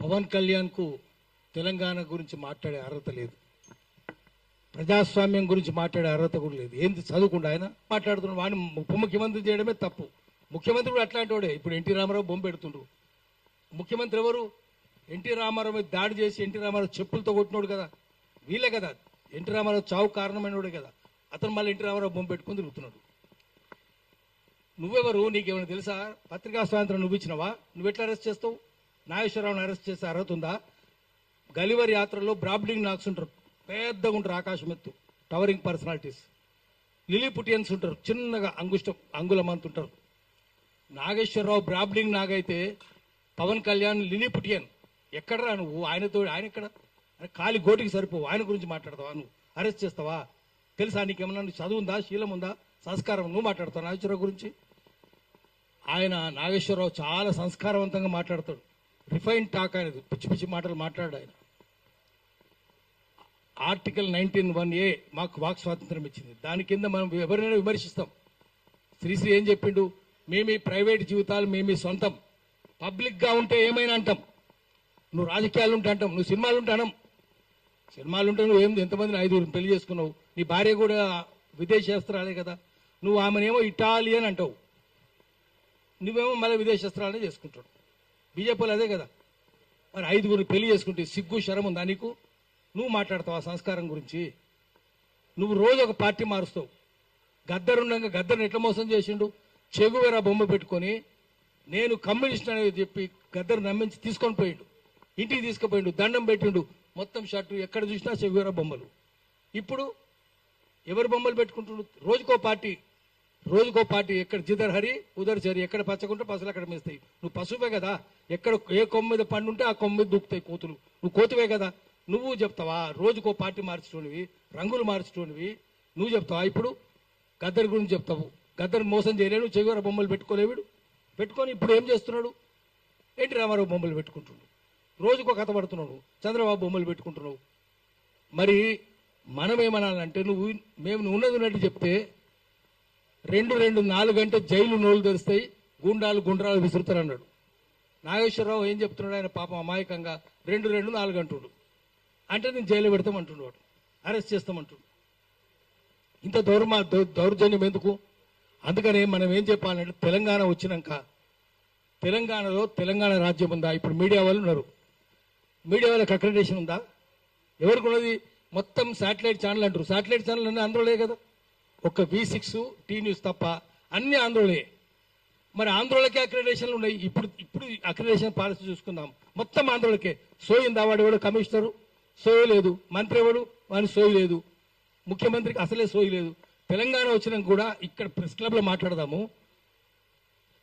పవన్ కళ్యాణ్కు తెలంగాణ గురించి మాట్లాడే అర్హత లేదు, ప్రజాస్వామ్యం గురించి మాట్లాడే అర్హత కూడా లేదు. ఏంది చదువుకుండా ఆయన మాట్లాడుతున్నాడు. వాడిని ఉప ముఖ్యమంత్రి చేయడమే తప్పు. ముఖ్యమంత్రి కూడా అట్లాంటి వాడే. ఇప్పుడు ఎన్టీ రామారావు బొమ్మ పెడుతుండ్రు. ముఖ్యమంత్రి ఎవరు? ఎన్టీ రామారావు మీద దాడి చేసి ఎన్టీ రామారావు చెప్పులతో కొట్టినోడు కదా, వీళ్ళే కదా. ఎన్టీ రామారావు చావు కారణమైనోడే కదా. అతను మళ్ళీ ఎన్టీ రామారావు బొమ్మ పెట్టుకుని తిరుగుతున్నాడు. నువ్వెవరు? నీకేమైనా తెలుసా? పత్రికా స్వాతంత్రం నువ్వు ఇచ్చినవా? నువ్వు ఎట్లా అరెస్ట్ చేస్తావు? నాగేశ్వరరావుని అరెస్ట్ చేసే అర్హత ఉందా? గలివర్ యాత్రలో బ్రాబ్డింగ్ నాక్స్ ఉంటారు, పెద్దగా ఉంటారు, ఆకాశం ఎత్తు, టవరింగ్ పర్సనాలిటీస్. లిలీపుటియన్స్ ఉంటారు, చిన్నగా అంగుళమంత ఉంటారు. నాగేశ్వరరావు బ్రాబ్డింగ్ నాగైతే పవన్ కళ్యాణ్ లిలీపుటియన్. ఎక్కడరా నువ్వు? ఆయన ఎక్కడ? కాలి గోటికి సరిపోవు. ఆయన గురించి మాట్లాడతావా? నువ్వు అరెస్ట్ చేస్తావా? తెలుసా నీకేమన్నా? చదువు ఉందా? శీలం ఉందా? సంస్కారం? నువ్వు మాట్లాడతావు నాగేశ్వరరావు గురించి? ఆయన నాగేశ్వరరావు చాలా సంస్కారవంతంగా మాట్లాడతాడు. రిఫైన్ టాక్ అనేది, పిచ్చి పిచ్చి మాటలు మాట్లాడు ఆయన. ఆర్టికల్ 19(1)A మాకు వాక్ స్వాతంత్రం ఇచ్చింది. దాని కింద మనం ఎవరినైనా విమర్శిస్తాం. శ్రీశ్రీ ఏం చెప్పిండు? మేమీ ప్రైవేట్ జీవితాలు మేమీ సొంతం, పబ్లిక్గా ఉంటే ఏమైనా అంటాం. నువ్వు రాజకీయాలు ఉంటే అంటాం, నువ్వు సినిమాలు ఉంటే అనం. సినిమాలు ఉంటే నువ్వు ఎంతమందిని 5 పెళ్లి చేసుకున్నావు? నీ భార్య కూడా విదేశేస్త్రాలే కదా. నువ్వు ఆమెనేమో ఇటాలియన్ అంటావు, నువ్వేమో మళ్ళీ విదేశేస్త్రాలనే చేసుకుంటాడు. బీజేపీలు అదే కదా. మరి 5 పెళ్లి చేసుకుంటే సిగ్గు శరం ఉందా నీకు? నువ్వు మాట్లాడతావు ఆ సంస్కారం గురించి? నువ్వు రోజు ఒక పార్టీ మారుస్తావు. గద్దరుండగా గద్దర్ని ఎట్లా మోసం చేసిండు? చెగువేరా బొమ్మ పెట్టుకొని నేను కమ్యూనిస్ట్ అనేది చెప్పి గద్దరు నమ్మించి తీసుకొని పోయిండు, ఇంటికి తీసుకుపోయిండు, దండం పెట్టిండు, మొత్తం షర్టు ఎక్కడ చూసినా చెగువేరా బొమ్మలు. ఇప్పుడు ఎవరు బొమ్మలు పెట్టుకుంటుండు? రోజుకో పార్టీ. ఎక్కడ జిదర్ హరి ఉదర్ చరి, ఎక్కడ పచ్చకుంటే పసులు అక్కడ మేస్తాయి. నువ్వు పశువే కదా. ఎక్కడ ఏ కొమ్మ మీద పండు ఉంటే ఆ కొమ్మ మీద దూకుతాయి కోతులు. నువ్వు కోతువే కదా. నువ్వు చెప్తావా? రోజుకో పార్టీ మార్చుకోనివి, రంగులు మార్చుకోనివి నువ్వు చెప్తావా? ఇప్పుడు గద్దర్ గురించి చెప్తావు. గద్దర్ మోసం చేయలేడు, చెగువేరా బొమ్మలు పెట్టుకోలేవిడు. పెట్టుకొని ఇప్పుడు ఏం చేస్తున్నాడు? ఎన్టీ రామారావు బొమ్మలు పెట్టుకుంటున్నాడు, రోజుకో కథ పడుతున్నాడు, చంద్రబాబు బొమ్మలు పెట్టుకుంటున్నావు. మరి మనం ఏమనాలంటే, నువ్వు ఉన్నది ఉన్నట్టు చెప్తే 2-4 గంటలు జైలు నోళ్ళు తెరుస్తాయి, గుండ్రాలు విసురుతారు అన్నాడు. నాగేశ్వరరావు ఏం చెప్తున్నాడు? ఆయన పాపం అమాయకంగా 2-4 గంటలు అంటే నేను జైలు పెడతామంటున్నాడు, అరెస్ట్ చేస్తామంటున్నాడు. ఇంత దౌర్జన్యం ఎందుకు? అందుకనే మనం ఏం చెప్పాలంటే, తెలంగాణ వచ్చినాక తెలంగాణలో తెలంగాణ రాజ్యం ఉందా? ఇప్పుడు మీడియా వాళ్ళు ఉన్నారు, మీడియా వాళ్ళకి అక్రెడిటేషన్ ఉందా? ఎవరికి ఉన్నది? మొత్తం శాటిలైట్ ఛానల్ అంటారు. శాటిలైట్ ఛానల్ అన్నీ ఆంధ్రలే కదా. ఒక V6 టీ న్యూస్ తప్ప అన్ని ఆంధ్రలే. మరి ఆంధ్రలకే అక్రెడిటేషన్లు ఉన్నాయి. ఇప్పుడు అక్రెడిటేషన్ పాలసీ చూసుకుందాం, మొత్తం ఆంధ్రలకే. సోయిందా? వాడు ఎవడు కమిషనరు? సోయి లేదు. మంత్రి ఎవడు? వాడిని సోయి లేదు. ముఖ్యమంత్రికి అసలే సోయి లేదు. తెలంగాణ వచ్చినాక కూడా ఇక్కడ ప్రెస్ క్లబ్ లో మాట్లాడదాము,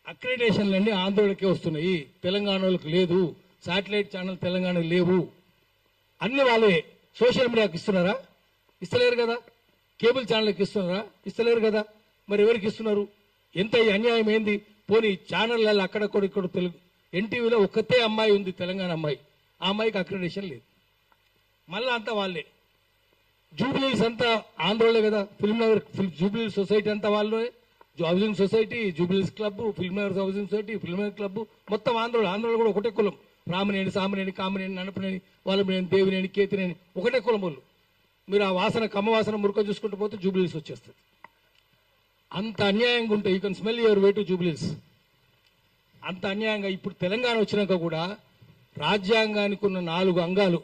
అక్రెడిటేషన్లన్నీ ఆంధ్రలకే వస్తున్నాయి, తెలంగాణలకు లేదు. శాటిలైట్ ఛానల్ తెలంగాణ లేవు. అన్ని వాళ్ళే. సోషల్ మీడియాకి ఇస్తున్నారా? ఇస్తలేరు కదా. కేబుల్ ఛానల్కి ఇస్తున్నారా? ఇస్తలేరు కదా. మరి ఎవరికి ఇస్తున్నారు? ఎంత అన్యాయం ఏంది? పోనీ ఛానళ్ళల్లో అక్కడక్కడ ఇక్కడ తెలుగు ఎన్టీవీలో ఒక్కతే అమ్మాయి ఉంది, తెలంగాణ అమ్మాయి. ఆ అమ్మాయికి అక్రెడిటేషన్ లేదు. మళ్ళా అంతా వాళ్ళే. జూబ్లీస్ అంతా ఆంధ్రలో కదా. ఫిల్మ్ నగర్ జూబ్లీ సొసైటీ అంతా వాళ్ళే. Housing society, Jubilees club, film Nagar housing society, film Nagar club మొత్తం ఆంధ్రలో కూడా ఒకటే కులం. రామనేని, సామనేని, కామనేని, నడపనేని, వాళ్ళమనేని, దేవినేని, కేతినేని ఒకటే కులం వాళ్ళు. మీరు ఆ వాసన, కమ్మ వాసన మురుక చూసుకుంటూ పోతే జూబ్లీస్ వచ్చేస్తుంది. అంత అన్యాయంగా ఉంటాయి. You can smell your way to Jubilees. అంత అన్యాయంగా ఇప్పుడు తెలంగాణ వచ్చినాక కూడా రాజ్యాంగానికి ఉన్న 4 అంగాలు